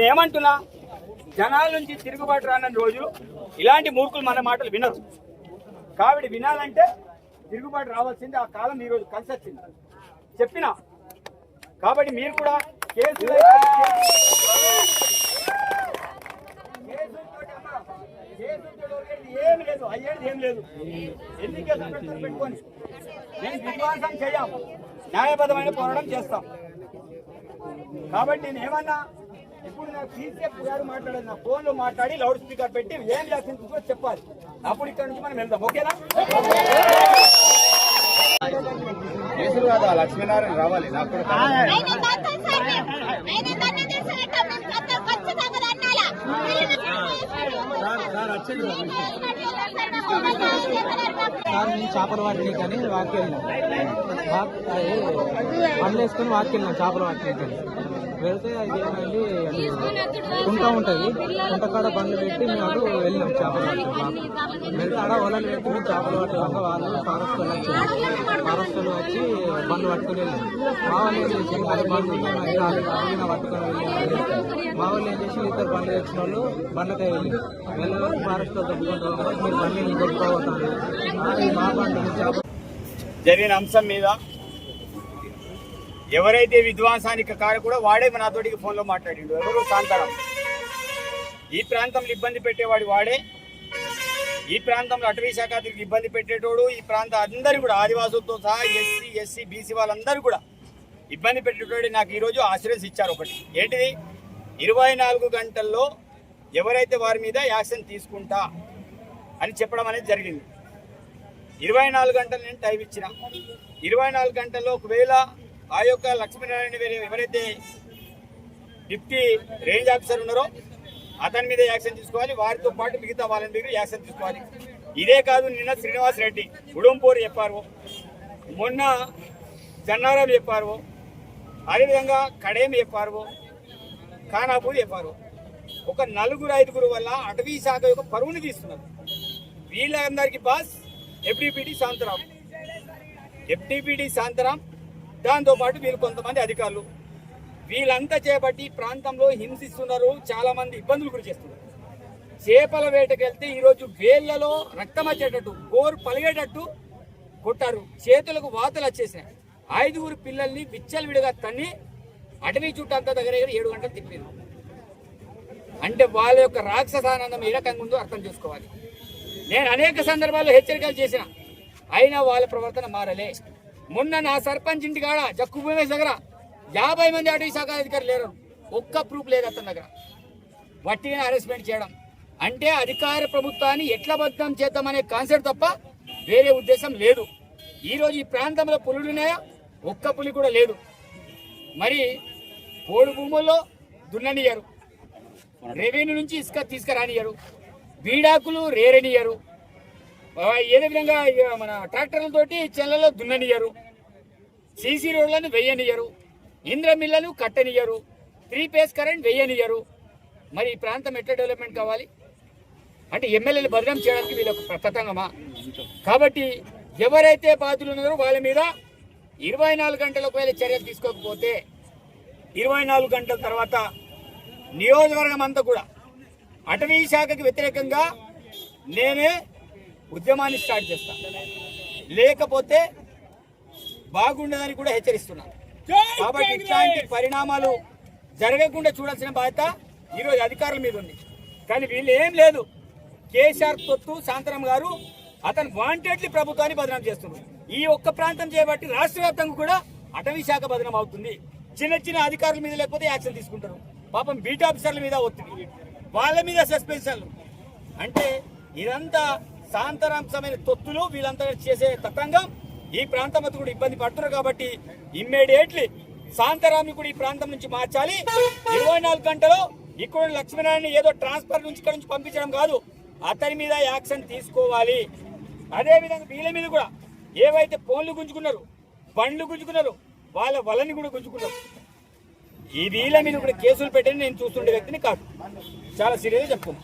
ఏమంటున్నా, జనాల నుంచి తిరుగుబాటు రానని రోజు ఇలాంటి మూర్ఖులు మన మాటలు వినరు. కాబట్టి వినాలంటే తిరుగుబాటు రావాల్సింది. ఆ కాలం ఈరోజు కలిసి వచ్చింది చెప్పినా. కాబట్టి మీరు కూడా కేసులు ఏమి లేదు, అయ్యేది ఏం లేదు. ఎన్ని కేసులు పెట్టుకొని నేను విశ్వాసం చేయం, న్యాయబద్ధమైన పోరాటం చేస్తాం. కాబట్టి నేను ఏమన్నా ఇప్పుడు నాకు సీసీఎఫ్ గారు మాట్లాడేది, నా ఫోన్లో మాట్లాడి లౌడ్ స్పీకర్ పెట్టి ఏం చేస్తుందో చెప్పాలి. అప్పుడు ఇక్కడ నుంచి మనం వెళ్దాం. ఓకేనా? లక్ష్మీనారాయణ రావాలి. నాకు చేపల వాటిని కానీ వాక్కెళ్ళినాం, పనులు వేసుకొని వాక్కెళ్ళినాం చేపల వాటిని కానీ వెళ్తే అది ఏమైంది, అది కుంట ఉంటుంది, కుంట కాడ బండ్లు పెట్టి మేము అటు వెళ్ళినాం చేపల వాటి. వెళ్తే ఆడ వలలు పెట్టి చేపల వాటి వల్ల వాళ్ళు ఫారెస్టులు వచ్చి బండ్లు పట్టుకుని వెళ్ళాం. మా వాళ్ళు ఏం చేసి అది బండ్లు అడిగిన పట్టుకొని వెళ్ళాం. మా వాళ్ళు ఏం చేసి ఇద్దరు బండ్లు తెచ్చిన వాళ్ళు బండ్లకై వెళ్ళి ఫారెస్ట్ దొరుకుంటారు, మీరు బండ్లు దొరుకుతారు. మా బండ్లు జరిగిన అంశం మీద ఎవరైతే విధ్వంసానికి కారకుడో వాడే నాతోటికి ఫోన్లో మాట్లాడిండు. ఎవరు? శాంతారాం. ఈ ప్రాంతంలో ఇబ్బంది పెట్టేవాడు వాడే. ఈ ప్రాంతంలో అటవీ శాఖ ఇబ్బంది పెట్టేటోడు. ఈ ప్రాంత అందరూ కూడా ఆదివాసులతో సహా ఎస్సీ బీసీ వాళ్ళందరూ కూడా ఇబ్బంది పెట్టేటోడు. నాకు ఈరోజు ఆశ్రయం ఇచ్చారు. ఒకటి ఏంటిది, 24 గంటల్లో ఎవరైతే వారి మీద యాక్షన్ తీసుకుంటా అని చెప్పడం అనేది జరిగింది. 24 గంటలు నేను టైం ఇచ్చిన. 24 గంటల్లో ఒకవేళ ఆ యొక్క లక్ష్మీనారాయణ ఎవరైతే డిప్యూటీ రేంజ్ ఆఫీసర్ ఉన్నారో అతని మీద యాక్షన్ తీసుకోవాలి. వారితో పాటు మిగతా వాళ్ళ మీద యాక్షన్ తీసుకోవాలి. ఇదే కాదు, నిన్న శ్రీనివాస్ రెడ్డి ఉడంపూర్ చెప్పారు, మొన్న జన్నారం చెప్పారు, అదేవిధంగా కడేం చెప్పారు, ఖానాపూర్ చెప్పారు. ఒక 4-5 వల్ల అటవీ శాఖ యొక్క పరువుని తీస్తున్నారు. వీళ్ళందరికీ బాస్ ఎఫ్డిపిటి శాంతరాం, దాంతోపాటు వీళ్ళు కొంతమంది అధికారులు. వీళ్ళంతా చేపట్టి ప్రాంతంలో హింసిస్తున్నారు, చాలా మంది ఇబ్బందులు గురి చేస్తున్నారు. చేపల వేటకెళ్తే ఈరోజు వేళ్లలో రక్తం వచ్చేటట్టు, గోరు పలిగేటట్టు కొట్టారు. చేతులకు వాతలు వచ్చేసినాయి. 5 పిల్లల్ని విచ్చలవిడిగా తన్ని అటవీ చుట్టంతా దగ్గర 7 గంటలు తిప్పారు. అంటే వాళ్ళ యొక్క రాక్షసానందం ఏ రకంగా ఉందో అర్థం చేసుకోవాలి. నేను అనేక సందర్భాల్లో హెచ్చరికలు చేసిన, అయినా వాళ్ళ ప్రవర్తన మారలే. మొన్న నా సర్పంచ్ ఇంటి కాడ జక్కు భూమేశ్ దగ్గర 50 మంది అటవీ శాఖ అధికారులు లేరు. ఒక్క ప్రూఫ్ లేదు అతని దగ్గర. వట్టిగా అరెస్ట్మెంట్ చేయడం అంటే అధికార ప్రభుత్వాన్ని ఎట్లా బద్నాం చేద్దామనే కాన్సెప్ట్ తప్ప వేరే ఉద్దేశం లేదు. ఈరోజు ఈ ప్రాంతంలో పులులు ఉన్నాయా? ఒక్క పులి కూడా లేదు. మరి పోడు భూముల్లో దున్ననియరు, రెవెన్యూ నుంచి ఇసుక తీసుకురానియరు, బీడాకులు రేరనియరు, ఏదే విధంగా మన ట్రాక్టర్లతోటి చెల్లలో దున్ననియరు, సీసీ రోడ్లను వెయ్యనియరు, ఇంద్ర మిల్లను కట్టనియరు, 3 ఫేజ్ కరెంట్ వెయ్యనియరు. మరి ఈ ప్రాంతం ఎట్లా డెవలప్మెంట్ కావాలి? అంటే ఎమ్మెల్యేలు బదనాం చేయడానికి వీళ్ళొక ప్రతతంగమా? కాబట్టి ఎవరైతే బాధ్యులు ఉన్నారో వాళ్ళ మీద 24 గంటల ఒకవేళ చర్యలు తీసుకోకపోతే 24 గంటల తర్వాత నియోజకవర్గం అంతా కూడా అటవీ శాఖకి వ్యతిరేకంగా నేనే ఉద్యమాన్ని స్టార్ట్ చేస్తా, లేకపోతే బాగుండదని కూడా హెచ్చరిస్తున్నాను. కాబట్టి ఇట్లాంటి పరిణామాలు జరగకుండా చూడాల్సిన బాధ్యత ఈరోజు అధికారుల మీద ఉంది. కానీ వీళ్ళు ఏం లేదు, కేసీఆర్ తొత్తు శాంతరాం గారు అతను వాంటెడ్లీ ప్రభుత్వాన్ని బదనాం చేస్తున్నారు. ఈ ఒక్క ప్రాంతం చేయబట్టి రాష్ట్ర వ్యాప్తంగా కూడా అటవీ శాఖ బదనాం అవుతుంది. చిన్న అధికారుల మీద లేకపోతే యాక్షన్ తీసుకుంటారు. పాపం బీట్ ఆఫీసర్ల మీద ఒత్తిడి, వాళ్ళ మీద సస్పెన్షన్లు. అంటే ఇదంతా శాంతరాంశమైన తొత్తులు వీళ్ళంతా చేసే తతంగం. ఈ ప్రాంతం అంతా కూడా ఇబ్బంది పడుతున్నారు. కాబట్టి ఇమ్మీడియట్లీ శాంతరాంని కూడా ఈ ప్రాంతం నుంచి మార్చాలి. 24 గంటలు ఇక్కడ లక్ష్మీనారాయణ ఏదో ట్రాన్స్ఫర్ నుంచి ఇక్కడ నుంచి పంపించడం కాదు, అతని మీద యాక్షన్ తీసుకోవాలి. అదేవిధంగా వీళ్ళ మీద కూడా ఏవైతే ఫోన్లు గుంజుకున్నారు, బండ్లు గుంజుకున్నారు, వాళ్ళ వలని కూడా గుంజుకున్నారు. ఈ వీళ్ళ మీద కూడా కేసులు పెట్టని నేను చూస్తుండే వ్యక్తిని కాదు, చాలా సీరియస్గా చెప్పుకున్నాను.